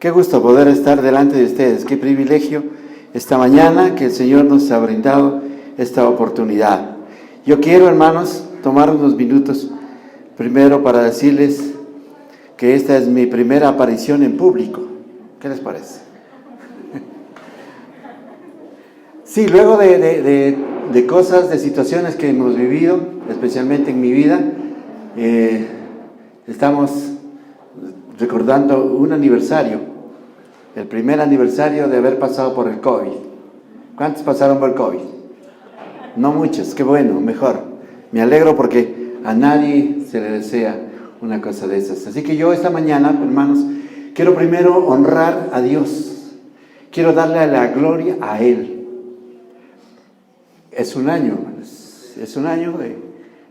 Qué gusto poder estar delante de ustedes, qué privilegio esta mañana que el Señor nos ha brindado esta oportunidad. Yo quiero, hermanos, tomar unos minutos primero para decirles que esta es mi primera aparición en público. ¿Qué les parece? Sí, luego de cosas, de situaciones que hemos vivido, especialmente en mi vida, estamos recordando un aniversario, el primer aniversario de haber pasado por el COVID. ¿Cuántos pasaron por el COVID? No muchos, qué bueno, mejor. Me alegro porque a nadie se le desea una cosa de esas. Así que yo esta mañana, hermanos, quiero primero honrar a Dios. Quiero darle la gloria a Él. Es un año, hermanos. Es un año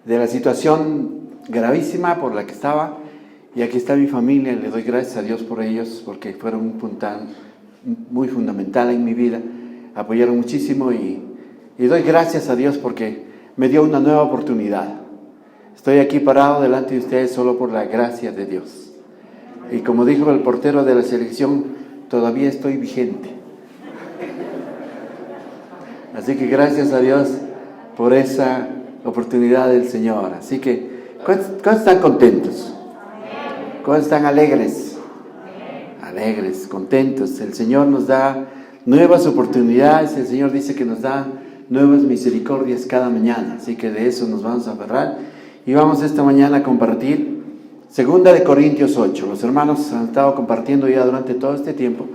de la situación gravísima por la que estaba. Y aquí está mi familia, le doy gracias a Dios por ellos, porque fueron un puntal muy fundamental en mi vida, apoyaron muchísimo y doy gracias a Dios porque me dio una nueva oportunidad. Estoy aquí parado delante de ustedes solo por la gracia de Dios. Y como dijo el portero de la selección, todavía estoy vigente. Así que gracias a Dios por esa oportunidad del Señor. Así que, ¿cuántos están contentos? ¿Cuántos están alegres? Alegres, contentos. El Señor nos da nuevas oportunidades. El Señor dice que nos da nuevas misericordias cada mañana. Así que de eso nos vamos a aferrar. Y vamos esta mañana a compartir 2 de Corintios 8. Los hermanos han estado compartiendo ya durante todo este tiempo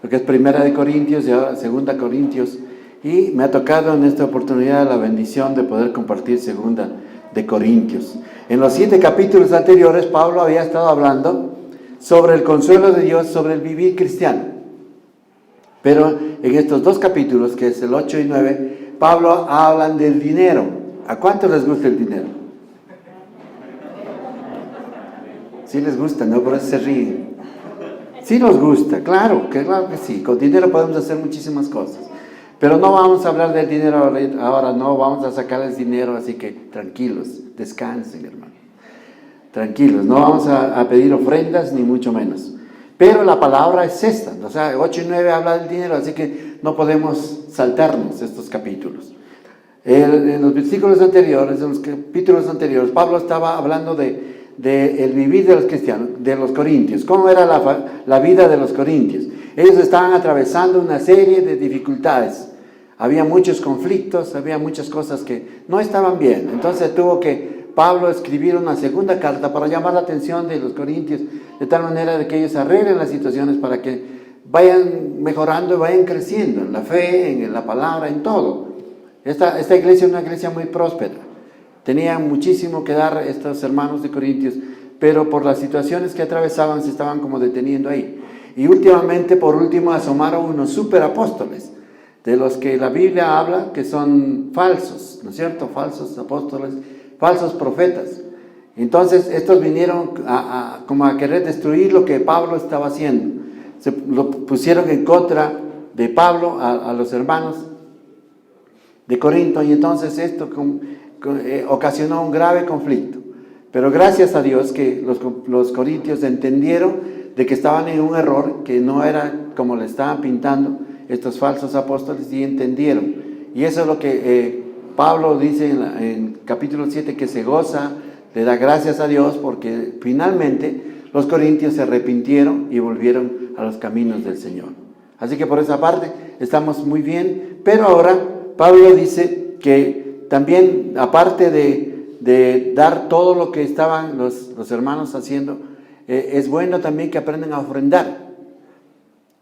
lo que es 1 de Corintios y ahora 2 Corintios. Y me ha tocado en esta oportunidad la bendición de poder compartir 2 de Corintios. En los 7 capítulos anteriores, Pablo había estado hablando sobre el consuelo de Dios, sobre el vivir cristiano. Pero en estos 2 capítulos, que es el 8 y 9, Pablo habla del dinero. ¿A cuántos les gusta el dinero? Sí les gusta, ¿no? Por eso se ríen. Sí nos gusta, claro que sí. Con dinero podemos hacer muchísimas cosas. Pero no vamos a hablar del dinero ahora, no vamos a sacarles dinero, así que tranquilos, descansen, hermano. Tranquilos, no vamos a pedir ofrendas ni mucho menos. Pero la palabra es esta, o sea, 8 y 9 habla del dinero, así que no podemos saltarnos estos capítulos. En los versículos anteriores, en los capítulos anteriores, Pablo estaba hablando de el vivir de los cristianos, de los corintios. ¿Cómo era la vida de los corintios? Ellos estaban atravesando una serie de dificultades. Había muchos conflictos, había muchas cosas que no estaban bien. Entonces tuvo que Pablo escribir una segunda carta para llamar la atención de los corintios, de tal manera de que ellos arreglen las situaciones para que vayan mejorando y vayan creciendo en la fe, en la palabra, en todo. Esta iglesia es una iglesia muy próspera. Tenían muchísimo que dar estos hermanos de Corintios, pero por las situaciones que atravesaban se estaban como deteniendo ahí. Y últimamente, por último, asomaron unos superapóstoles, de los que la Biblia habla que son falsos, ¿no es cierto? Falsos apóstoles, falsos profetas. Entonces, estos vinieron como a querer destruir lo que Pablo estaba haciendo. Lo pusieron en contra de Pablo a los hermanos de Corinto, y entonces esto ocasionó un grave conflicto. Pero gracias a Dios que los corintios entendieron de que estaban en un error, que no era como le estaban pintando estos falsos apóstoles, y entendieron. Y eso es lo que Pablo dice en capítulo 7, que se goza, le da gracias a Dios porque finalmente los corintios se arrepintieron y volvieron a los caminos del Señor. Así que por esa parte estamos muy bien. Pero ahora Pablo dice que también, aparte de dar todo lo que estaban los hermanos haciendo, es bueno también que aprendan a ofrendar.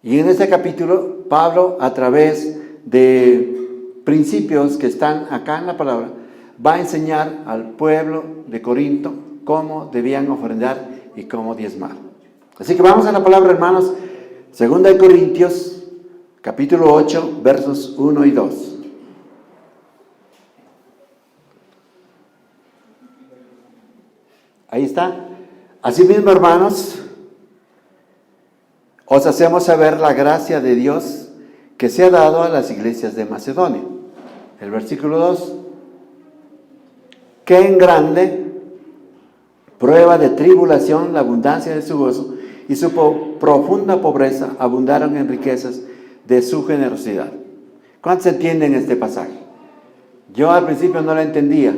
Y en este capítulo, Pablo, a través de principios que están acá en la palabra, va a enseñar al pueblo de Corinto cómo debían ofrendar y cómo diezmar. Así que vamos a la palabra, hermanos. 2 de Corintios, capítulo 8, versos 1 y 2. Ahí está. Asimismo, hermanos, os hacemos saber la gracia de Dios que se ha dado a las iglesias de Macedonia. El versículo 2. Que en grande prueba de tribulación la abundancia de su gozo, y su profunda pobreza abundaron en riquezas de su generosidad. ¿Cuántos entienden este pasaje? Yo al principio no lo entendía,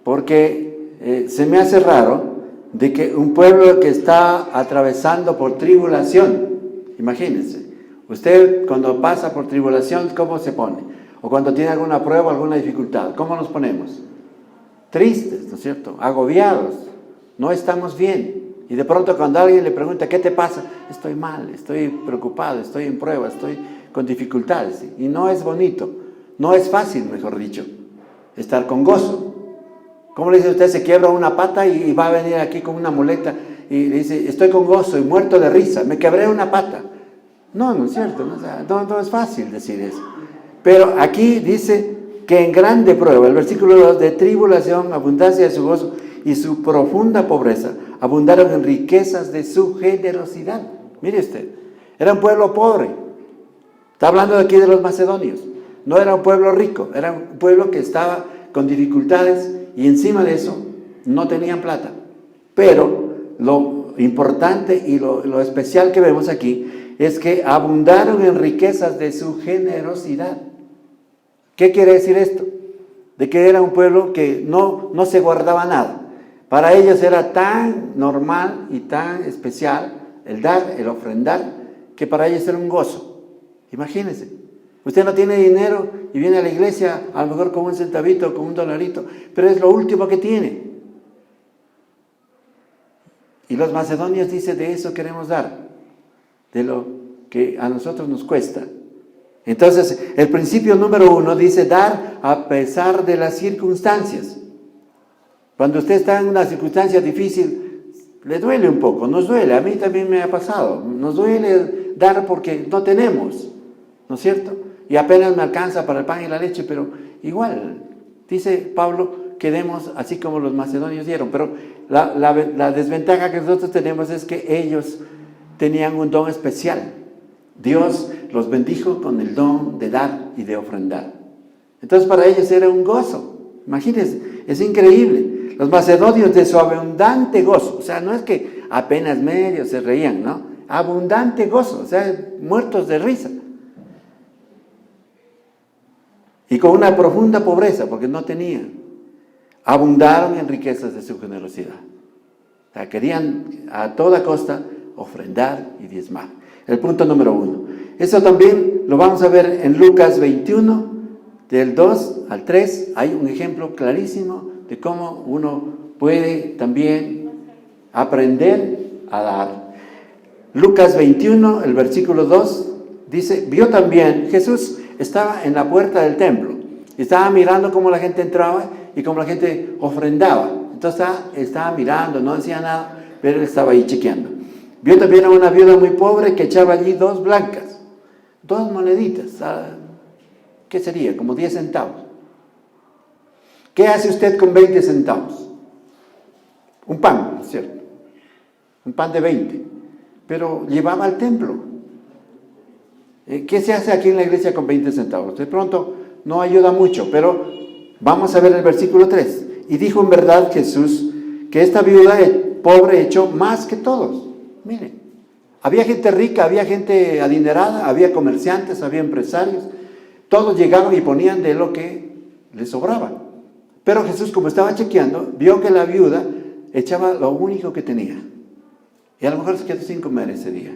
porque se me hace raro de que un pueblo que está atravesando por tribulación, imagínense, usted cuando pasa por tribulación, ¿cómo se pone? O cuando tiene alguna prueba, alguna dificultad, ¿cómo nos ponemos? Tristes, ¿no es cierto? Agobiados, no estamos bien. Y de pronto cuando alguien le pregunta, ¿qué te pasa? Estoy mal, estoy preocupado, estoy en prueba, estoy con dificultades. Y no es bonito, no es fácil, mejor dicho, estar con gozo. ¿Cómo le dice usted? Se quiebra una pata y va a venir aquí con una muleta y le dice, estoy con gozo y muerto de risa, me quebré una pata. No, no es cierto, no es fácil decir eso. Pero aquí dice que en grande prueba, el versículo 2, de tribulación, abundancia de su gozo y su profunda pobreza, abundaron en riquezas de su generosidad. Mire usted, era un pueblo pobre. Está hablando aquí de los macedonios. No era un pueblo rico, era un pueblo que estaba con dificultades y encima de eso no tenían plata. Pero lo importante y lo especial que vemos aquí es que abundaron en riquezas de su generosidad. ¿Qué quiere decir esto? De que era un pueblo que no se guardaba nada. Para ellos era tan normal y tan especial el dar, el ofrendar, que para ellos era un gozo. Imagínense, usted no tiene dinero y viene a la iglesia a lo mejor con un centavito, con un dolarito, pero es lo último que tiene. Y los macedonios dicen, de eso queremos dar, de lo que a nosotros nos cuesta. Entonces, el principio número 1 dice dar a pesar de las circunstancias. Cuando usted está en una circunstancia difícil, le duele un poco, nos duele, a mí también me ha pasado, nos duele dar porque no tenemos, ¿no es cierto? Y apenas me alcanza para el pan y la leche, pero igual, dice Pablo, que demos así como los macedonios dieron, pero la desventaja que nosotros tenemos es que ellos tenían un don especial. Dios los bendijo con el don de dar y de ofrendar. Entonces para ellos era un gozo. Imagínense, es increíble. Los macedonios de su abundante gozo, o sea, no es que apenas medio se reían, ¿no? Abundante gozo, o sea, muertos de risa. Y con una profunda pobreza, porque no tenían. Abundaron en riquezas de su generosidad. O sea, querían a toda costa ofrendar y diezmar. El punto número 1. Eso también lo vamos a ver en Lucas 21, del 2 al 3. Hay un ejemplo clarísimo de cómo uno puede también aprender a dar. Lucas 21, el versículo 2, dice, vio también, Jesús estaba en la puerta del templo, estaba mirando cómo la gente entraba y cómo la gente ofrendaba. Entonces estaba mirando, no decía nada, pero él estaba ahí chequeando. Vio también a una viuda muy pobre que echaba allí 2 blancas, 2 moneditas, ¿qué sería? Como 10 centavos. ¿Qué hace usted con 20 centavos? Un pan, ¿no es cierto? Un pan de 20, pero llevaba al templo. ¿Qué se hace aquí en la iglesia con 20 centavos? De pronto no ayuda mucho, pero vamos a ver el versículo 3. Y dijo en verdad Jesús que esta viuda pobre echó más que todos. Miren, había gente rica, había gente adinerada, había comerciantes, había empresarios. Todos llegaban y ponían de lo que les sobraba. Pero Jesús, como estaba chequeando, vio que la viuda echaba lo único que tenía. Y a lo mejor se quedó sin comer ese día.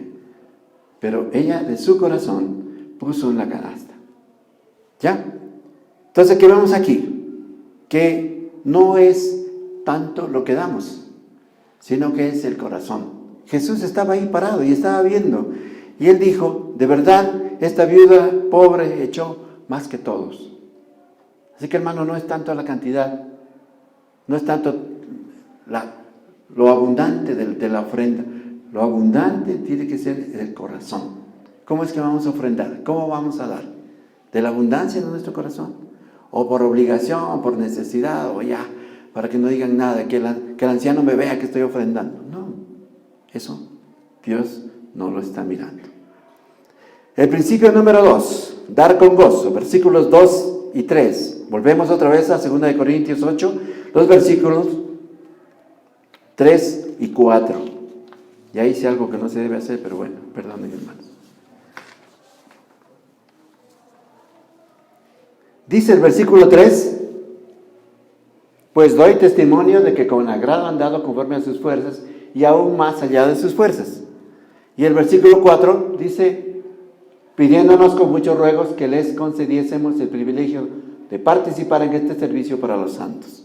Pero ella de su corazón puso en la canasta. ¿Ya? Entonces, ¿qué vemos aquí? Que no es tanto lo que damos, sino que es el corazón. Jesús estaba ahí parado y estaba viendo. Y él dijo, de verdad, esta viuda pobre echó más que todos. Así que, hermano, no es tanto la cantidad, no es tanto lo abundante de la ofrenda. Lo abundante tiene que ser el corazón. ¿Cómo es que vamos a ofrendar? ¿Cómo vamos a dar? ¿De la abundancia de nuestro corazón? ¿O por obligación, o por necesidad, o ya, para que no digan nada, que el anciano me vea que estoy ofrendando? No, eso Dios no lo está mirando. El principio número 2, dar con gozo, versículos 2 y 3. Volvemos otra vez a 2 Corintios 8, los versículos 3 y 4. Ya hice algo que no se debe hacer, pero bueno, perdonen, hermanos. Dice el versículo 3, pues doy testimonio de que con agrado han dado conforme a sus fuerzas y aún más allá de sus fuerzas. Y el versículo 4 dice, pidiéndonos con muchos ruegos que les concediésemos el privilegio de participar en este servicio para los santos.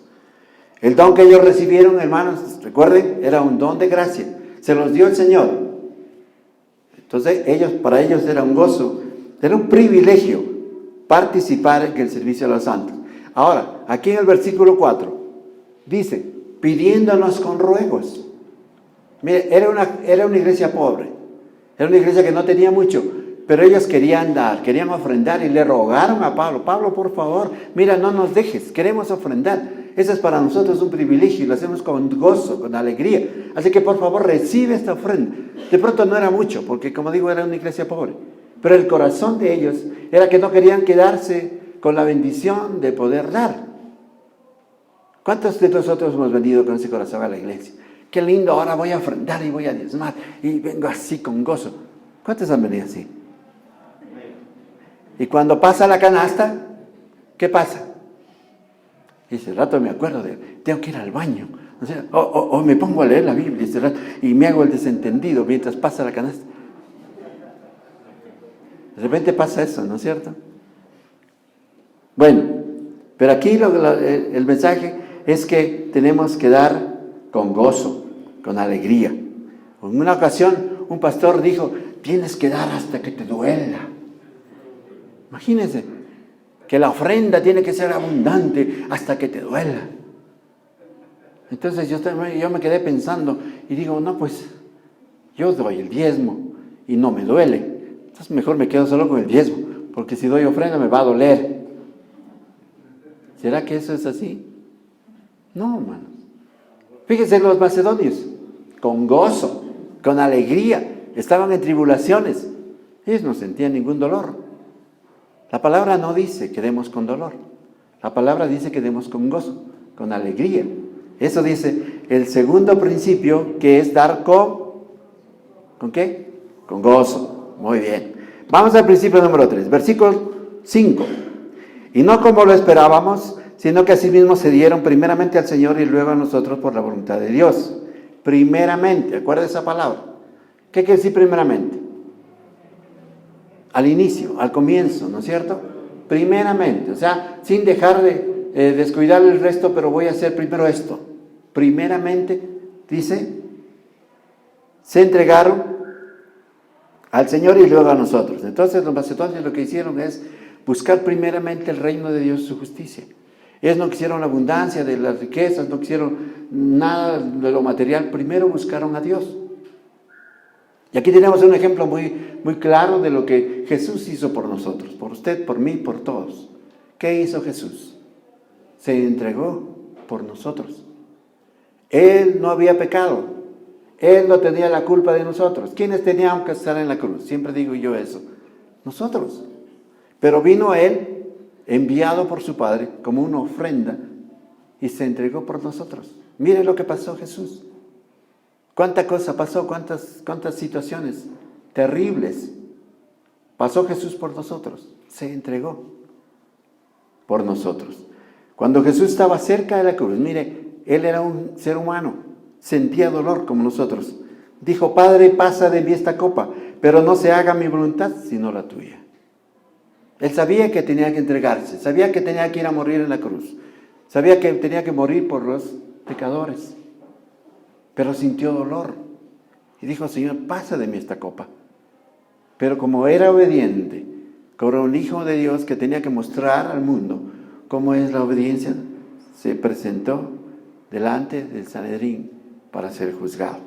El don que ellos recibieron, hermanos, recuerden, era un don de gracia. Se los dio el Señor. Entonces, para ellos era un gozo, era un privilegio participar en el servicio a los santos. Ahora, aquí en el versículo 4, dice, pidiéndonos con ruegos. Mire, era una iglesia pobre, era una iglesia que no tenía mucho, pero ellos querían dar, querían ofrendar y le rogaron a Pablo, Pablo, por favor, mira, no nos dejes, queremos ofrendar. Eso es para nosotros un privilegio y lo hacemos con gozo, con alegría. Así que por favor recibe esta ofrenda. De pronto no era mucho, porque como digo, era una iglesia pobre. Pero el corazón de ellos era que no querían quedarse con la bendición de poder dar. ¿Cuántos de nosotros hemos venido con ese corazón a la iglesia? Qué lindo, ahora voy a ofrendar y voy a diezmar y vengo así con gozo. ¿Cuántos han venido así? Y cuando pasa la canasta, ¿qué pasa? Y ese rato me acuerdo tengo que ir al baño. O me pongo a leer la Biblia ese rato, y me hago el desentendido mientras pasa la canasta. De repente pasa eso, ¿no es cierto? Bueno, pero aquí el mensaje es que tenemos que dar con gozo, con alegría. En una ocasión un pastor dijo, tienes que dar hasta que te duela. Imagínense que la ofrenda tiene que ser abundante hasta que te duela. Entonces yo me quedé pensando y digo, no, pues yo doy el diezmo y no me duele. Entonces mejor me quedo solo con el diezmo, porque si doy ofrenda me va a doler. ¿Será que eso es así? No, hermanos. Fíjense los macedonios, con gozo, con alegría, estaban en tribulaciones. Ellos no sentían ningún dolor. La palabra no dice que demos con dolor. La palabra dice que demos con gozo, con alegría. Eso dice el segundo principio, que es dar ¿con qué? Con gozo. Muy bien. Vamos al principio número 3, versículo 5. Y no como lo esperábamos, sino que asimismo se dieron primeramente al Señor y luego a nosotros por la voluntad de Dios. Primeramente, acuerda esa palabra. ¿Qué quiere decir primeramente? Al inicio, al comienzo, ¿no es cierto? Primeramente, o sea, sin dejar de descuidar el resto, pero voy a hacer primero esto. Primeramente, dice, se entregaron al Señor y luego a nosotros. Entonces los macedonios lo que hicieron es buscar primeramente el reino de Dios y su justicia. Ellos no quisieron la abundancia de las riquezas, no quisieron nada de lo material, primero buscaron a Dios. Y aquí tenemos un ejemplo muy, muy claro de lo que Jesús hizo por nosotros, por usted, por mí, por todos. ¿Qué hizo Jesús? Se entregó por nosotros. Él no había pecado. Él no tenía la culpa de nosotros. ¿Quiénes teníamos que estar en la cruz? Siempre digo yo eso. Nosotros. Pero vino Él, enviado por su Padre, como una ofrenda, y se entregó por nosotros. Mire lo que pasó Jesús. ¿Cuánta cosa pasó? ¿Cuántas situaciones terribles pasó Jesús por nosotros? Se entregó por nosotros. Cuando Jesús estaba cerca de la cruz, mire, Él era un ser humano, sentía dolor como nosotros. Dijo, Padre, pasa de mí esta copa, pero no se haga mi voluntad, sino la tuya. Él sabía que tenía que entregarse, sabía que tenía que ir a morir en la cruz, sabía que tenía que morir por los pecadores, pero sintió dolor. Y dijo, Señor, pasa de mí esta copa. Pero como era obediente, como era un hijo de Dios que tenía que mostrar al mundo cómo es la obediencia, se presentó delante del Sanedrín para ser juzgado.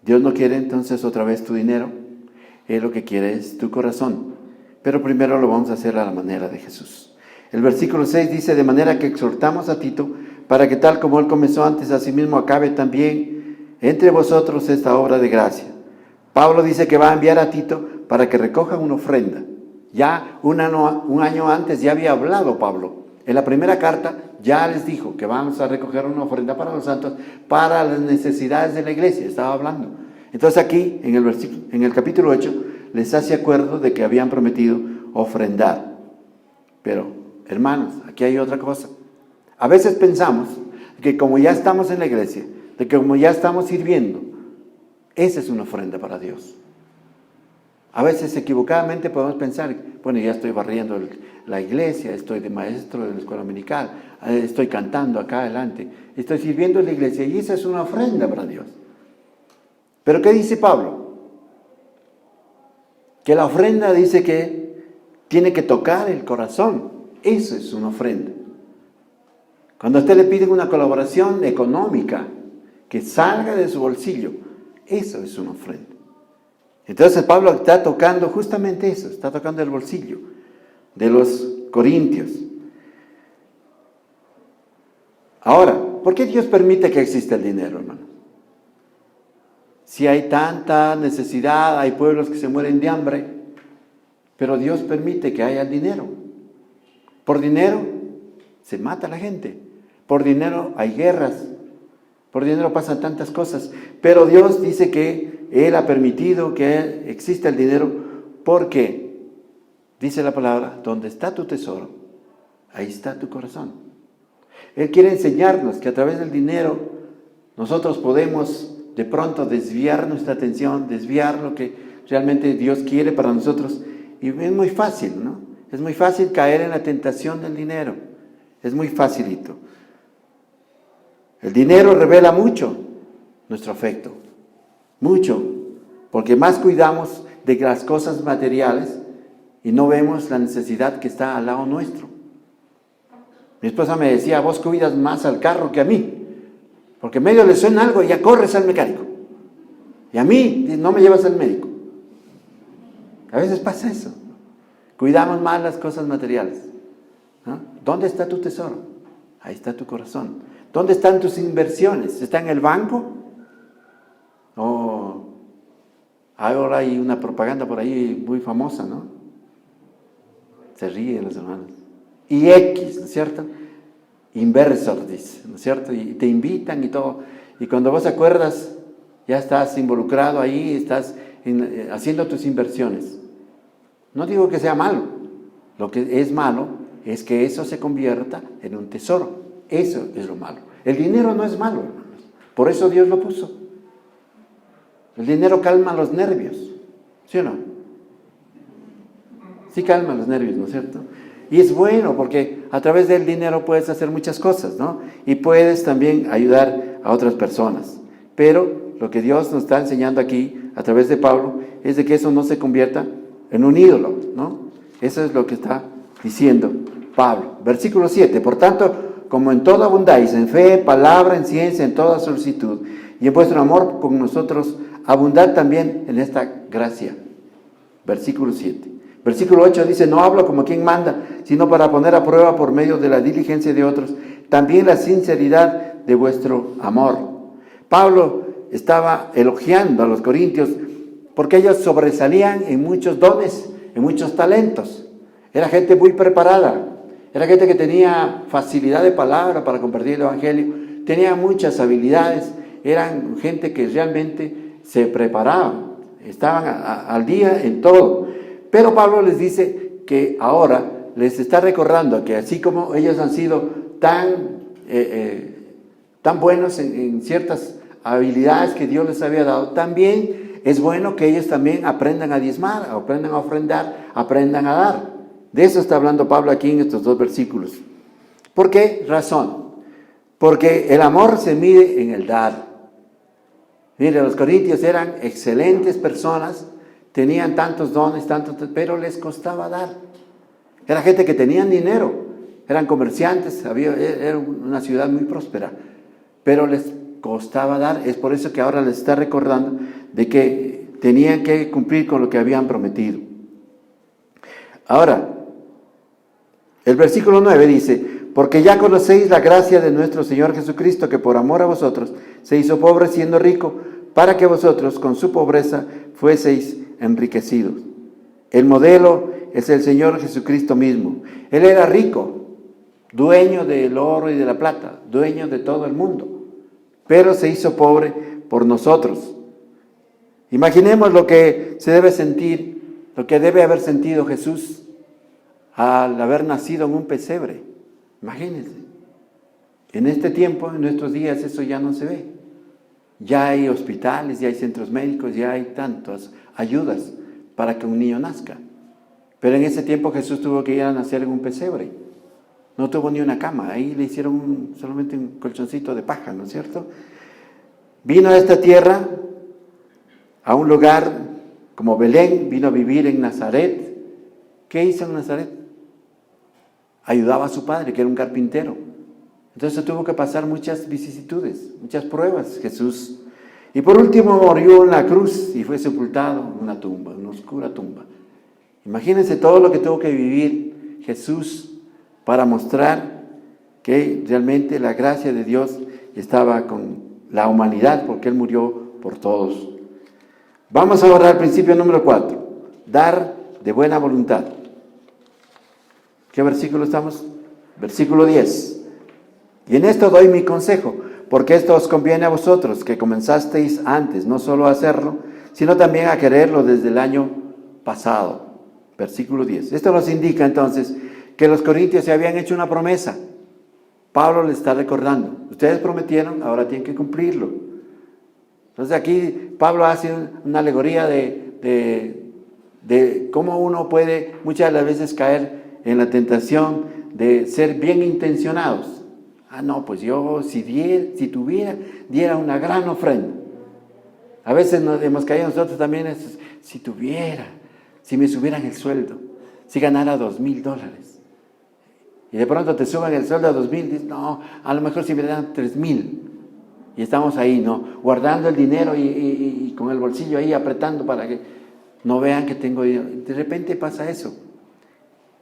Dios no quiere entonces otra vez tu dinero, Él lo que quiere es tu corazón, pero primero lo vamos a hacer a la manera de Jesús. El versículo 6 dice, de manera que exhortamos a Tito, para que tal como Él comenzó antes, asimismo acabe también entre vosotros esta obra de gracia. Pablo dice que va a enviar a Tito para que recojan una ofrenda. Ya un año antes ya había hablado Pablo En la primera carta ya les dijo que vamos a recoger una ofrenda para los santos, para las necesidades de la iglesia, estaba hablando. Entonces aquí, en el capítulo 8, les hace acuerdo de que habían prometido ofrendar. Pero, hermanos, aquí hay otra cosa. A veces pensamos que como ya estamos en la iglesia, de que como ya estamos sirviendo, esa es una ofrenda para Dios. A veces equivocadamente podemos pensar, bueno, ya estoy barriendo la iglesia, estoy de maestro de la escuela dominical, estoy cantando acá adelante, estoy sirviendo en la iglesia y esa es una ofrenda para Dios. Pero ¿qué dice Pablo? Que la ofrenda dice que tiene que tocar el corazón. Eso es una ofrenda. Cuando a usted le piden una colaboración económica que salga de su bolsillo, eso es una ofrenda. Entonces Pablo está tocando justamente eso, está tocando el bolsillo de los corintios. Ahora, ¿por qué Dios permite que exista el dinero, hermano? Si hay tanta necesidad, hay pueblos que se mueren de hambre, pero Dios permite que haya el dinero. Por dinero se mata a la gente, por dinero hay guerras, por dinero pasan tantas cosas, pero Dios dice que Él ha permitido que exista el dinero porque, dice la palabra, donde está tu tesoro, ahí está tu corazón. Él quiere enseñarnos que a través del dinero nosotros podemos de pronto desviar nuestra atención, desviar lo que realmente Dios quiere para nosotros. Y es muy fácil, ¿no? Es muy fácil caer en la tentación del dinero. Es muy facilito. El dinero revela mucho nuestro afecto. Mucho. Porque más cuidamos de las cosas materiales y no vemos la necesidad que está al lado nuestro. Mi esposa me decía, vos cuidas más al carro que a mí. Porque medio le suena algo y ya corres al mecánico. Y a mí no me llevas al médico. A veces pasa eso. Cuidamos más las cosas materiales, ¿no? ¿Dónde está tu tesoro? Ahí está tu corazón. ¿Dónde están tus inversiones? ¿Está en el banco? Oh, ahora hay una propaganda por ahí muy famosa, ¿no? Se ríen los hermanos. Y X, ¿no es cierto? Inversor, dice, ¿no es cierto? Y te invitan y todo. Y cuando vos acuerdas, ya estás involucrado ahí, estás haciendo tus inversiones. No digo que sea malo. Lo que es malo es que eso se convierta en un tesoro. Eso es lo malo. El dinero no es malo, hermanos. Por eso Dios lo puso. El dinero calma los nervios. ¿Sí o no? Sí calma los nervios, ¿no es cierto? Y es bueno porque a través del dinero puedes hacer muchas cosas, ¿no? Y puedes también ayudar a otras personas. Pero lo que Dios nos está enseñando aquí, a través de Pablo, es de que eso no se convierta en un ídolo, ¿no? Eso es lo que está diciendo Pablo. Versículo 7. Por tanto, como en todo abundáis, en fe, palabra, en ciencia, en toda solicitud, y en vuestro amor con nosotros, abundad también en esta gracia. Versículo 7. Versículo 8 dice, no hablo como quien manda, sino para poner a prueba por medio de la diligencia de otros, también la sinceridad de vuestro amor. Pablo estaba elogiando a los corintios porque ellos sobresalían en muchos dones, en muchos talentos. Era gente muy preparada, era gente que tenía facilidad de palabra para compartir el evangelio, tenía muchas habilidades, eran gente que realmente se preparaban, estaban al día en todo. Pero Pablo les dice que ahora les está recordando que así como ellos han sido tan buenos en ciertas habilidades que Dios les había dado, también es bueno que ellos también aprendan a diezmar, aprendan a ofrendar, aprendan a dar. De eso está hablando Pablo aquí en estos dos versículos. ¿Por qué razón? Porque el amor se mide en el dar. Mire, los corintios eran excelentes personas, tenían tantos dones, pero les costaba dar. Era gente que tenían dinero, eran comerciantes, era una ciudad muy próspera, pero les costaba dar. Es por eso que ahora les está recordando de que tenían que cumplir con lo que habían prometido. Ahora, el versículo 9 dice, porque ya conocéis la gracia de nuestro Señor Jesucristo, que por amor a vosotros se hizo pobre siendo rico, para que vosotros con su pobreza fueseis enriquecidos. El modelo es el Señor Jesucristo mismo. Él era rico, dueño del oro y de la plata, dueño de todo el mundo, pero se hizo pobre por nosotros. Imaginemos lo que se debe sentir, lo que debe haber sentido Jesús al haber nacido en un pesebre. Imagínense. En este tiempo, en nuestros días, eso ya no se ve. Ya hay hospitales, ya hay centros médicos, ya hay tantas ayudas para que un niño nazca. Pero en ese tiempo Jesús tuvo que ir a nacer en un pesebre. No tuvo ni una cama, ahí le hicieron solamente un colchoncito de paja, ¿no es cierto? Vino a esta tierra, a un lugar como Belén, vino a vivir en Nazaret. ¿Qué hizo en Nazaret? Ayudaba a su padre, que era un carpintero. Entonces tuvo que pasar muchas vicisitudes, muchas pruebas, Jesús. Y por último murió en la cruz y fue sepultado en una tumba, en una oscura tumba. Imagínense todo lo que tuvo que vivir Jesús para mostrar que realmente la gracia de Dios estaba con la humanidad, porque Él murió por todos. Vamos ahora al principio número 4, dar de buena voluntad. ¿Qué versículo estamos? Versículo 10. Y en esto doy mi consejo, porque esto os conviene a vosotros, que comenzasteis antes, no solo a hacerlo, sino también a quererlo desde el año pasado. Versículo 10. Esto nos indica entonces que los corintios se habían hecho una promesa. Pablo le está recordando, ustedes prometieron, ahora tienen que cumplirlo. Entonces aquí Pablo hace una alegoría de cómo uno puede muchas de las veces caer en la tentación de ser bien intencionados. No, pues yo si diera una gran ofrenda. A veces nos hemos caído nosotros también, si me subieran el sueldo, si ganara $2,000. Y de pronto te suban el sueldo a 2,000, dices, no, a lo mejor si me dan 3,000. Y estamos ahí, ¿no? Guardando el dinero y con el bolsillo ahí apretando para que no vean que tengo dinero. De repente pasa eso.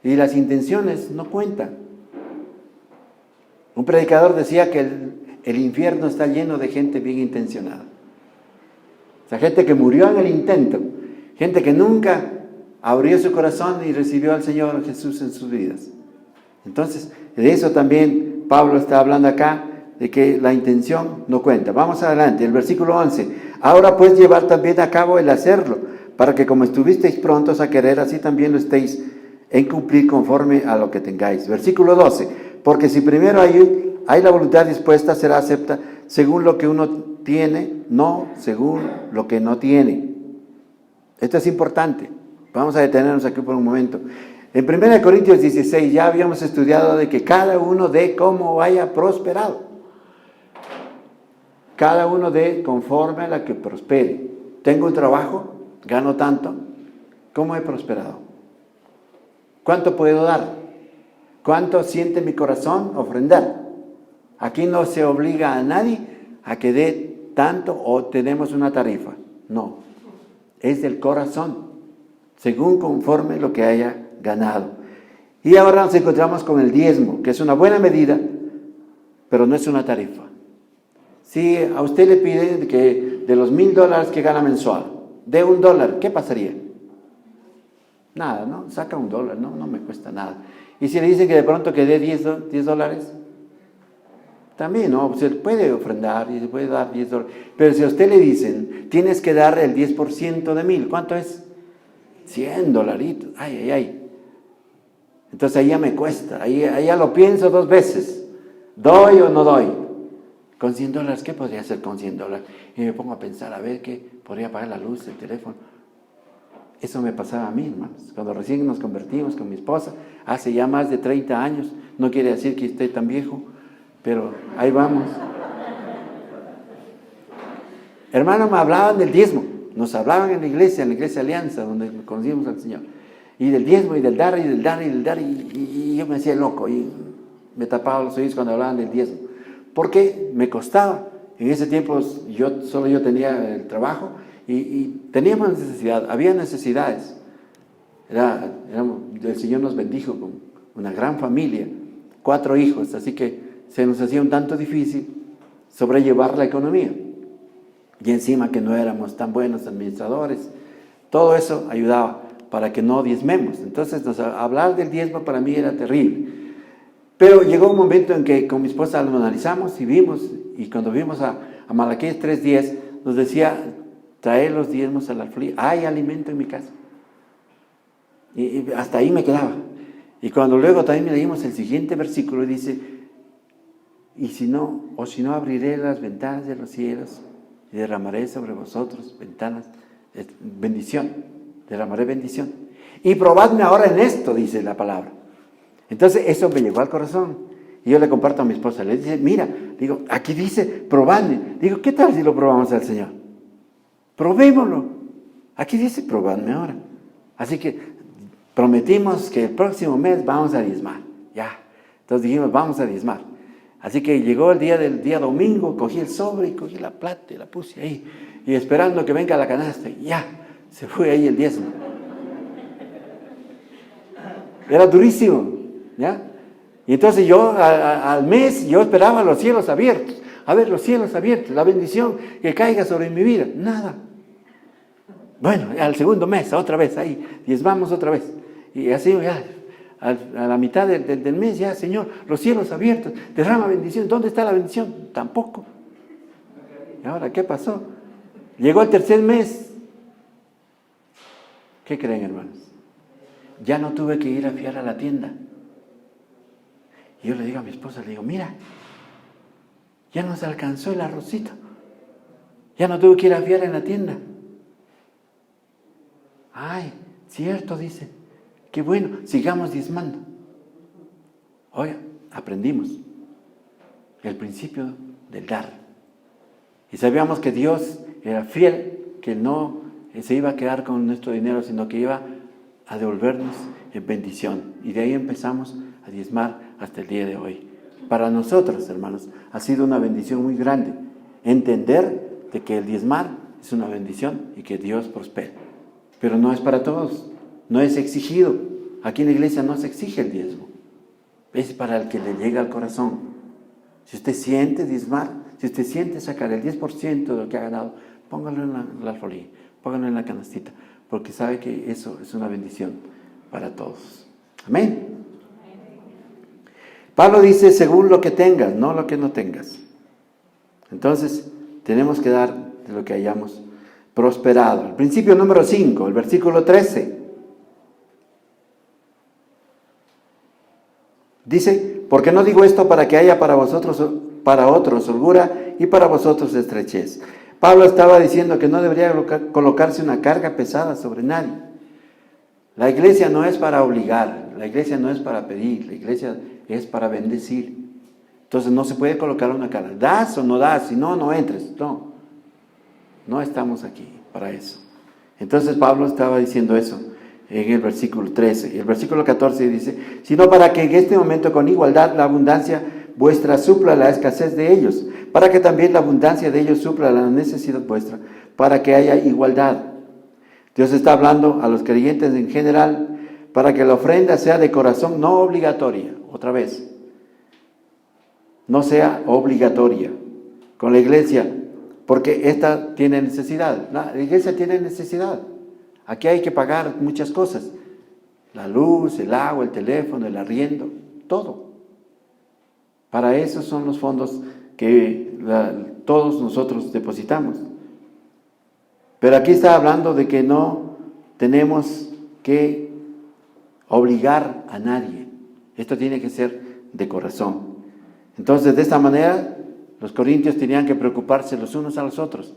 Y las intenciones no cuentan. Un predicador decía que el infierno está lleno de gente bien intencionada. O sea, gente que murió en el intento, gente que nunca abrió su corazón y recibió al Señor Jesús en sus vidas. Entonces, de eso también Pablo está hablando acá, de que la intención no cuenta. Vamos adelante, el versículo 11. Ahora pues llevar también a cabo el hacerlo, para que como estuvisteis prontos a querer, así también lo estéis en cumplir conforme a lo que tengáis. Versículo 12. Porque si primero hay la voluntad dispuesta, será acepta según lo que uno tiene, no según lo que no tiene. Esto es importante. Vamos a detenernos aquí por un momento. En 1 Corintios 16 ya habíamos estudiado de que cada uno dé como haya prosperado. Cada uno dé conforme a la que prospere. Tengo un trabajo, gano tanto, ¿cómo he prosperado? ¿Cuánto puedo dar? ¿Cuánto siente mi corazón ofrendar? Aquí no se obliga a nadie a que dé tanto o tenemos una tarifa. No, es del corazón, según conforme lo que haya ganado. Y ahora nos encontramos con el diezmo, que es una buena medida, pero no es una tarifa. Si a usted le piden que de los $1,000 que gana mensual, dé $1, ¿qué pasaría? Nada, ¿no? Saca $1, no me cuesta nada. Y si le dicen que de pronto que dé $10, también, ¿no? Se puede ofrendar y se puede dar $10. Pero si a usted le dicen, tienes que dar el 10% de 1,000, ¿cuánto es? $100. Ay. Entonces ahí ya me cuesta, ahí ya lo pienso 2 veces. ¿Doy o no doy? Con $100, ¿qué podría hacer con $100? Y me pongo a pensar, a ver qué podría pagar la luz, el teléfono. Eso me pasaba a mí, hermanos. Cuando recién nos convertimos con mi esposa, hace ya más de 30 años. No quiere decir que esté tan viejo, pero ahí vamos. Hermanos, me hablaban del diezmo. Nos hablaban en la iglesia Alianza, donde conocimos al Señor. Y del diezmo, y del dar, y yo me hacía loco. Y me tapaba los oídos cuando hablaban del diezmo. Porque me costaba. En ese tiempo solo yo tenía el trabajo. Y teníamos necesidad, había necesidades. El Señor nos bendijo con una gran familia, 4 hijos, así que se nos hacía un tanto difícil sobrellevar la economía. Y encima que no éramos tan buenos administradores, todo eso ayudaba para que no diezmemos. Entonces hablar del diezmo para mí era terrible. Pero llegó un momento en que con mi esposa lo analizamos y vimos, y cuando vimos a Malaquías 3:10, nos decía, traer los diezmos al alfolí, hay alimento en mi casa. Y hasta ahí me quedaba. Y cuando luego también leímos el siguiente versículo, dice, si no abriré las ventanas de los cielos y derramaré sobre vosotros bendición, derramaré bendición. Y probadme ahora en esto, dice la palabra. Entonces eso me llegó al corazón. Y yo le comparto a mi esposa, le dice, mira, digo, aquí dice, probadme. Digo, ¿qué tal si lo probamos al Señor? Probémoslo. Aquí dice, probadme ahora. Así que prometimos que el próximo mes vamos a diezmar. Ya. Entonces dijimos, vamos a diezmar. Así que llegó el día domingo, cogí el sobre y cogí la plata y la puse ahí. Y esperando que venga la canasta. Y ya, se fue ahí el diezmo. Era durísimo, ¿ya? Y entonces yo al mes yo esperaba los cielos abiertos. A ver, los cielos abiertos, la bendición que caiga sobre mi vida. Nada. Bueno, al segundo mes, otra vez, ahí, diezmamos otra vez. Y así ya, a la mitad del mes, ya, Señor, los cielos abiertos, derrama bendición. ¿Dónde está la bendición? Tampoco. ¿Y ahora qué pasó? Llegó el tercer mes. ¿Qué creen, hermanos? Ya no tuve que ir a fiar a la tienda. Y yo le digo a mi esposa, le digo, mira, ya nos alcanzó el arrocito. Ya no tuve que ir a fiar en la tienda. Ay, cierto, dice. Qué bueno, sigamos diezmando. Oiga, aprendimos el principio del dar. Y sabíamos que Dios era fiel, que no se iba a quedar con nuestro dinero, sino que iba a devolvernos en bendición. Y de ahí empezamos a diezmar hasta el día de hoy. Para nosotros, hermanos, ha sido una bendición muy grande entender de que el diezmar es una bendición y que Dios prospera. Pero no es para todos, no es exigido. Aquí en la iglesia no se exige el diezmo, es para el que le llega al corazón. Si usted siente diezmar, si usted siente sacar el 10% de lo que ha ganado, póngalo en la alfolí, póngalo en la canastita, porque sabe que eso es una bendición para todos. Amén. Pablo dice, según lo que tengas, no lo que no tengas. Entonces, tenemos que dar de lo que hayamos prosperado. El principio número 5, el versículo 13. Dice, porque no digo esto para que haya para otros holgura y para vosotros estrechez. Pablo estaba diciendo que no debería colocarse una carga pesada sobre nadie. La iglesia no es para obligar, la iglesia no es para pedir, la iglesia es para bendecir. Entonces no se puede colocar una carga. ¿Das o no das? Si no, no entres. No estamos aquí para eso. Entonces Pablo estaba diciendo eso en el versículo 13. Y el versículo 14 dice, sino para que en este momento con igualdad la abundancia vuestra supla la escasez de ellos, para que también la abundancia de ellos supla la necesidad vuestra, para que haya igualdad. Dios está hablando a los creyentes en general para que la ofrenda sea de corazón, no obligatoria. Otra vez, no sea obligatoria con la iglesia, porque esta tiene necesidad. La iglesia tiene necesidad. Aquí hay que pagar muchas cosas. La luz, el agua, el teléfono, el arriendo, todo. Para eso son los fondos que todos nosotros depositamos. Pero aquí está hablando de que no tenemos que obligar a nadie. Esto tiene que ser de corazón. Entonces, de esta manera, los corintios tenían que preocuparse los unos a los otros.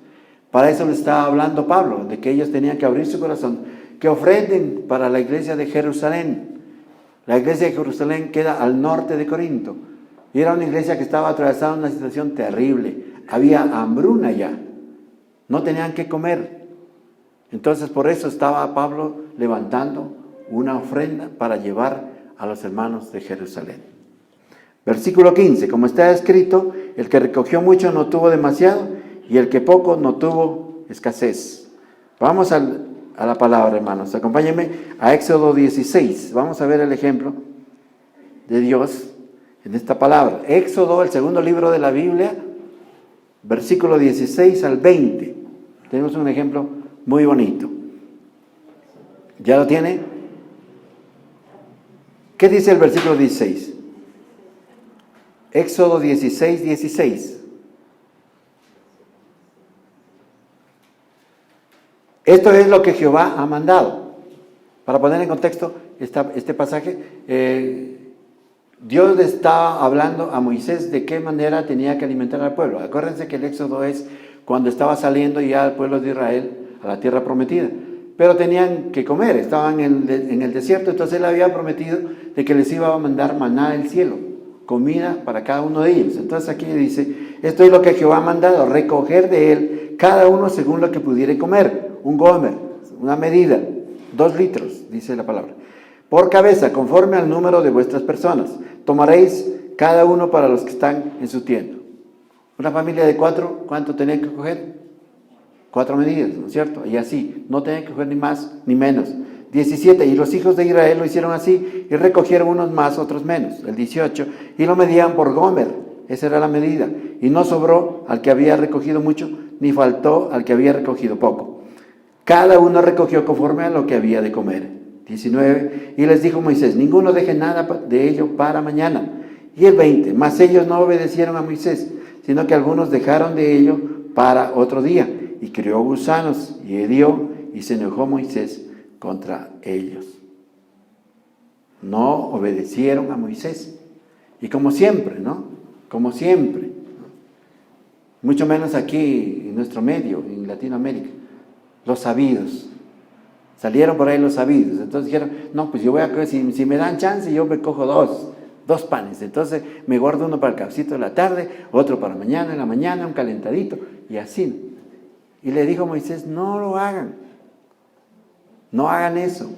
Para eso le estaba hablando Pablo, de que ellos tenían que abrir su corazón, que ofrenden para la iglesia de Jerusalén. La iglesia de Jerusalén queda al norte de Corinto. Y era una iglesia que estaba atravesando una situación terrible. Había hambruna ya. No tenían que comer. Entonces, por eso estaba Pablo levantando una ofrenda para llevar a los hermanos de Jerusalén. Versículo 15, como está escrito, el que recogió mucho no tuvo demasiado, y el que poco no tuvo escasez. Vamos a la palabra, hermanos. Acompáñenme a Éxodo 16. Vamos a ver el ejemplo de Dios en esta palabra. Éxodo, el segundo libro de la Biblia, versículo 16 al 20. Tenemos un ejemplo muy bonito. ¿Ya lo tiene? ¿Qué dice el versículo 16? Éxodo 16, 16. Esto es lo que Jehová ha mandado. Para poner en contexto este pasaje, Dios le estaba hablando a Moisés de qué manera tenía que alimentar al pueblo. Acuérdense que el Éxodo es cuando estaba saliendo ya el pueblo de Israel a la tierra prometida. Pero tenían que comer, estaban en el desierto, entonces él había prometido de que les iba a mandar maná del cielo, comida para cada uno de ellos. Entonces aquí dice, esto es lo que Jehová ha mandado, recoger de él cada uno según lo que pudiere comer, un gomer, una medida, 2 litros, dice la palabra, por cabeza, conforme al número de vuestras personas. Tomaréis cada uno para los que están en su tienda. Una familia de 4, ¿cuánto tenían que coger? 4 medidas, ¿no es cierto? Y así, no tenían que coger ni más ni menos. 17, y los hijos de Israel lo hicieron así, y recogieron unos más, otros menos. El 18, y lo medían por gomer, esa era la medida. Y no sobró al que había recogido mucho, ni faltó al que había recogido poco. Cada uno recogió conforme a lo que había de comer. 19, y les dijo Moisés, ninguno deje nada de ello para mañana. Y el 20, mas ellos no obedecieron a Moisés, sino que algunos dejaron de ello para otro día. Y crió gusanos y hedió, y se enojó Moisés contra ellos. No obedecieron a Moisés. Y como siempre, ¿no? Como siempre. Mucho menos aquí en nuestro medio, en Latinoamérica. Los sabidos. Salieron por ahí los sabidos. Entonces dijeron, no, pues yo voy a coger, si me dan chance, yo me cojo dos panes. Entonces me guardo uno para el cafecito de la tarde, otro para mañana, en la mañana, un calentadito, y así. Y le dijo Moisés, no lo hagan. No hagan eso.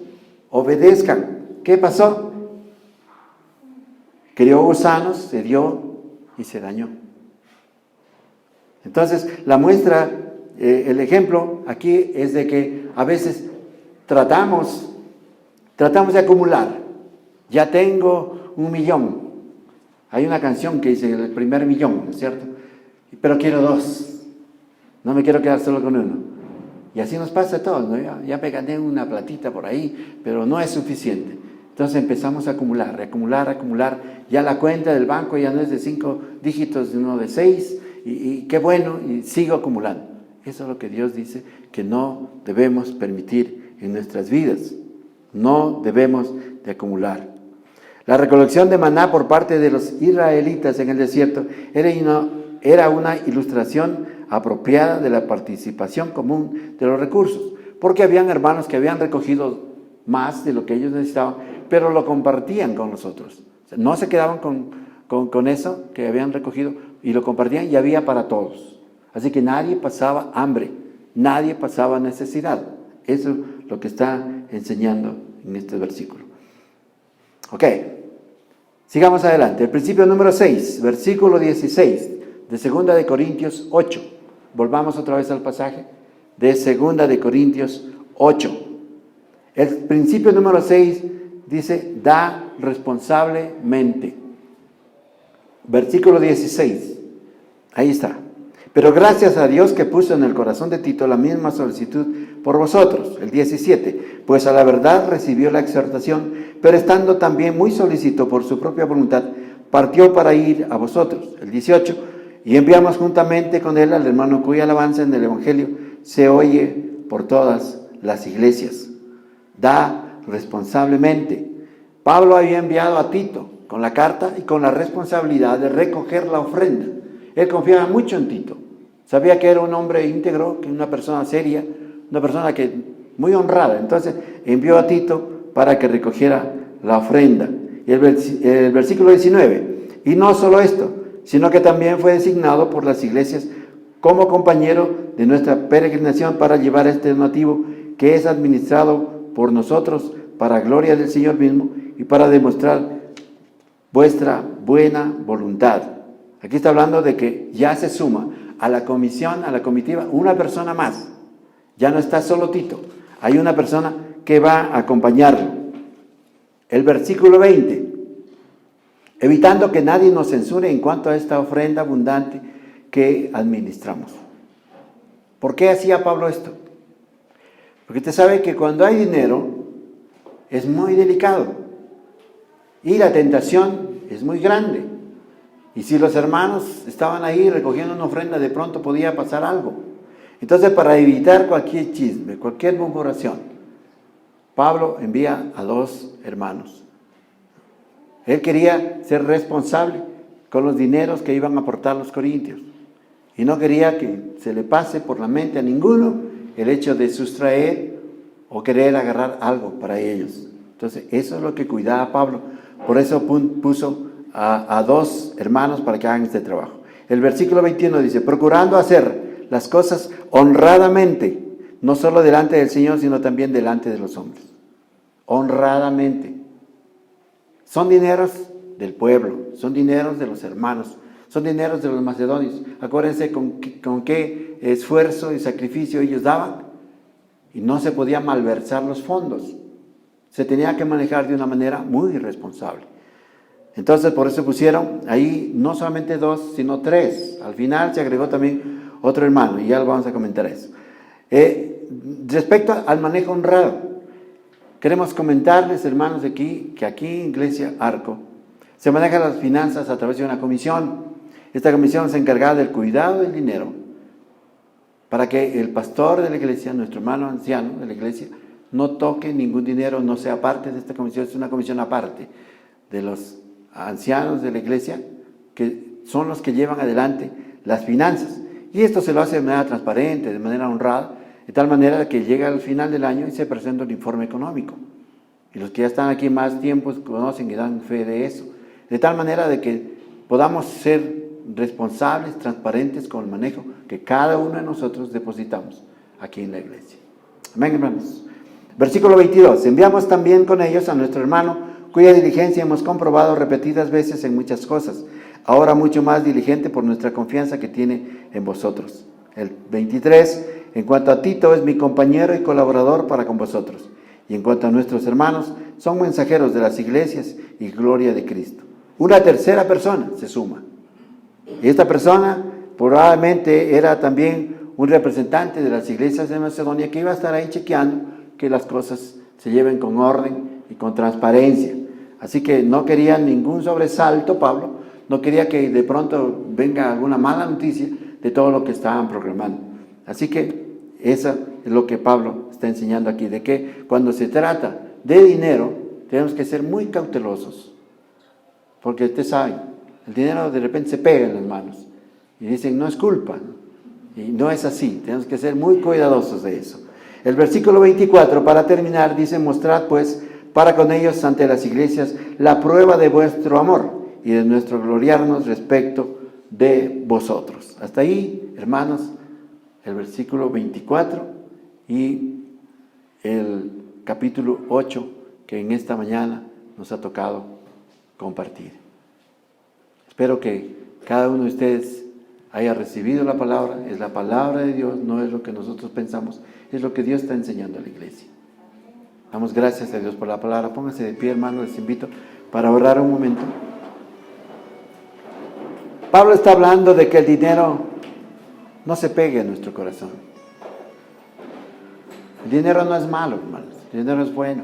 Obedezcan. ¿Qué pasó? Crió gusanos, se dio y se dañó. Entonces, la muestra, el ejemplo aquí es de que a veces tratamos de acumular. Ya tengo 1 millón. Hay una canción que dice el primer millón, ¿no es cierto? Pero quiero 2. No me quiero quedar solo con 1. Y así nos pasa a todos, ¿no? Ya me gané una platita por ahí, pero no es suficiente. Entonces empezamos a acumular. Ya la cuenta del banco ya no es de 5 dígitos, sino de 6. Y qué bueno, y sigo acumulando. Eso es lo que Dios dice que no debemos permitir en nuestras vidas. No debemos de acumular. La recolección de maná por parte de los israelitas en el desierto era una ilustración apropiada de la participación común de los recursos, porque habían hermanos que habían recogido más de lo que ellos necesitaban, pero lo compartían con los otros. O sea, no se quedaban con eso que habían recogido y lo compartían, y había para todos. Así que nadie pasaba hambre, nadie pasaba necesidad. Eso es lo que está enseñando en este versículo. Ok, sigamos adelante. El principio número 6, versículo 16 de 2 de Corintios 8. Volvamos otra vez al pasaje de 2 de Corintios 8. El principio número 6 dice, da responsablemente. Versículo 16. Ahí está. Pero gracias a Dios que puso en el corazón de Tito la misma solicitud por vosotros. El 17. Pues a la verdad recibió la exhortación, pero estando también muy solícito por su propia voluntad, partió para ir a vosotros. El 18. Y enviamos juntamente con él al hermano cuya alabanza en el Evangelio se oye por todas las iglesias. Da responsablemente. Pablo había enviado a Tito con la carta y con la responsabilidad de recoger la ofrenda. Él confiaba mucho en Tito. Sabía que era un hombre íntegro, que una persona seria, una persona que muy honrada. Entonces envió a Tito para que recogiera la ofrenda. Y el versículo 19. Y no solo esto, sino que también fue designado por las iglesias como compañero de nuestra peregrinación para llevar este donativo que es administrado por nosotros para gloria del Señor mismo y para demostrar vuestra buena voluntad. Aquí está hablando de que ya se suma a la comisión, a la comitiva, una persona más. Ya no está solo Tito, hay una persona que va a acompañarlo. El versículo 20. Evitando que nadie nos censure en cuanto a esta ofrenda abundante que administramos. ¿Por qué hacía Pablo esto? Porque usted sabe que cuando hay dinero es muy delicado y la tentación es muy grande. Y si los hermanos estaban ahí recogiendo una ofrenda, de pronto podía pasar algo. Entonces, para evitar cualquier chisme, cualquier murmuración, Pablo envía a 2 hermanos. Él quería ser responsable con los dineros que iban a aportar los corintios. Y no quería que se le pase por la mente a ninguno el hecho de sustraer o querer agarrar algo para ellos. Entonces, eso es lo que cuidaba Pablo. Por eso puso a 2 hermanos para que hagan este trabajo. El versículo 21 dice, procurando hacer las cosas honradamente, no solo delante del Señor, sino también delante de los hombres. Honradamente. Son dineros del pueblo, son dineros de los hermanos, son dineros de los macedonios. Acuérdense con qué esfuerzo y sacrificio ellos daban. Y no se podía malversar los fondos. Se tenía que manejar de una manera muy responsable. Entonces, por eso pusieron ahí no solamente 2, sino 3. Al final se agregó también otro hermano, y ya lo vamos a comentar eso. Respecto al manejo honrado, queremos comentarles, hermanos, que aquí en Iglesia Arco se manejan las finanzas a través de una comisión. Esta comisión se encarga del cuidado del dinero para que el pastor de la iglesia, nuestro hermano anciano de la iglesia, no toque ningún dinero, no sea parte de esta comisión. Es una comisión aparte de los ancianos de la iglesia, que son los que llevan adelante las finanzas. Y esto se lo hace de manera transparente, de manera honrada, de tal manera que llega al final del año y se presenta un informe económico. Y los que ya están aquí más tiempo conocen y dan fe de eso. De tal manera de que podamos ser responsables, transparentes con el manejo que cada uno de nosotros depositamos aquí en la iglesia. Amén, hermanos. Versículo 22. Enviamos también con ellos a nuestro hermano, cuya diligencia hemos comprobado repetidas veces en muchas cosas, ahora mucho más diligente por nuestra confianza que tiene en vosotros. El 23. En cuanto a Tito, es mi compañero y colaborador para con vosotros. Y en cuanto a nuestros hermanos, son mensajeros de las iglesias y gloria de Cristo. Una tercera persona se suma. Y esta persona probablemente era también un representante de las iglesias de Macedonia, que iba a estar ahí chequeando que las cosas se lleven con orden y con transparencia. Así que no quería ningún sobresalto, Pablo. No quería que de pronto venga alguna mala noticia de todo lo que estaban programando. Así que eso es lo que Pablo está enseñando aquí, de que cuando se trata de dinero, tenemos que ser muy cautelosos. Porque ustedes saben, el dinero de repente se pega en las manos y dicen, no es culpa, ¿no? Y no es así, tenemos que ser muy cuidadosos de eso. El versículo 24, para terminar, dice, mostrad pues para con ellos ante las iglesias la prueba de vuestro amor y de nuestro gloriarnos respecto de vosotros. Hasta ahí, hermanos, el versículo 24 y el capítulo 8 que en esta mañana nos ha tocado compartir. Espero que cada uno de ustedes haya recibido la palabra. Es la palabra de Dios, no es lo que nosotros pensamos, es lo que Dios está enseñando a la iglesia. Damos gracias a Dios por la palabra. Pónganse de pie, hermanos, les invito para orar un momento. Pablo está hablando de que el dinero no se pegue a nuestro corazón. El dinero no es malo, hermanos, el dinero es bueno.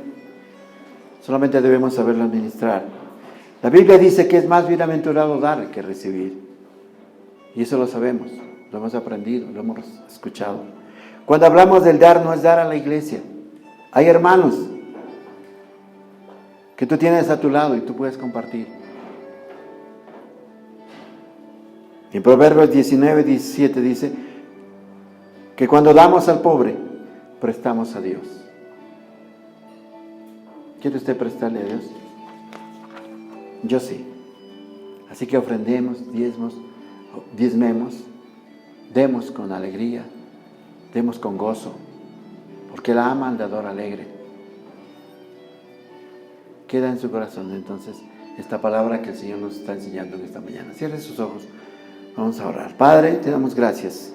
Solamente debemos saberlo administrar. La Biblia dice que es más bienaventurado dar que recibir. Y eso lo sabemos, lo hemos aprendido, lo hemos escuchado. Cuando hablamos del dar, no es dar a la iglesia. Hay hermanos que tú tienes a tu lado y tú puedes compartir. En Proverbios 19:17 dice que cuando damos al pobre, prestamos a Dios. ¿Quiere usted prestarle a Dios? Yo sí. Así que ofrendemos, diezmemos, demos con alegría, demos con gozo, porque la ama al dador alegre. Queda en su corazón entonces esta palabra que el Señor nos está enseñando en esta mañana. Cierre sus ojos, vamos a orar. Padre, te damos gracias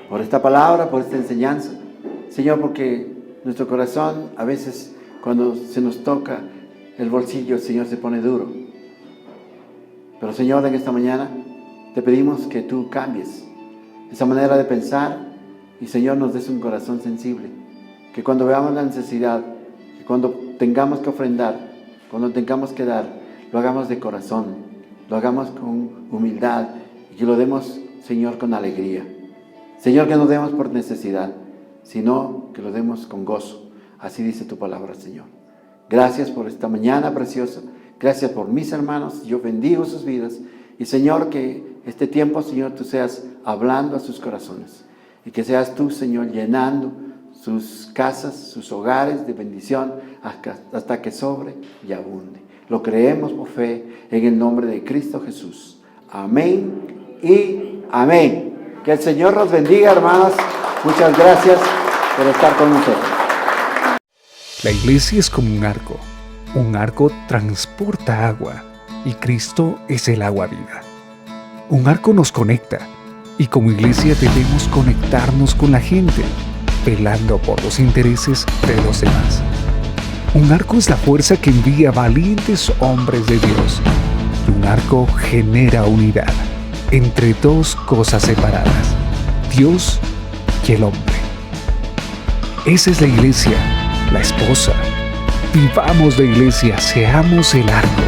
por esta palabra, por esta enseñanza. Señor, porque nuestro corazón a veces cuando se nos toca el bolsillo, el Señor se pone duro. Pero Señor, en esta mañana te pedimos que tú cambies esa manera de pensar y Señor nos des un corazón sensible. Que cuando veamos la necesidad, que cuando tengamos que ofrendar, cuando tengamos que dar, lo hagamos de corazón lo hagamos con humildad y que lo demos, Señor, con alegría. Señor, que no demos por necesidad, sino que lo demos con gozo. Así dice tu palabra, Señor. Gracias por esta mañana preciosa. Gracias por mis hermanos. Yo bendigo sus vidas. Y, Señor, que este tiempo, Señor, tú seas hablando a sus corazones. Y que seas tú, Señor, llenando sus casas, sus hogares de bendición hasta que sobre y abunde. Lo creemos por fe en el nombre de Cristo Jesús. Amén y amén. Que el Señor nos bendiga, hermanos. Muchas gracias por estar con nosotros. La iglesia es como un arco. Un arco transporta agua y Cristo es el agua viva. Un arco nos conecta y como iglesia debemos conectarnos con la gente, velando por los intereses de los demás. Un arco es la fuerza que envía valientes hombres de Dios. Y un arco genera unidad entre dos cosas separadas, Dios y el hombre. Esa es la iglesia, la esposa. Vivamos la iglesia, seamos el arco.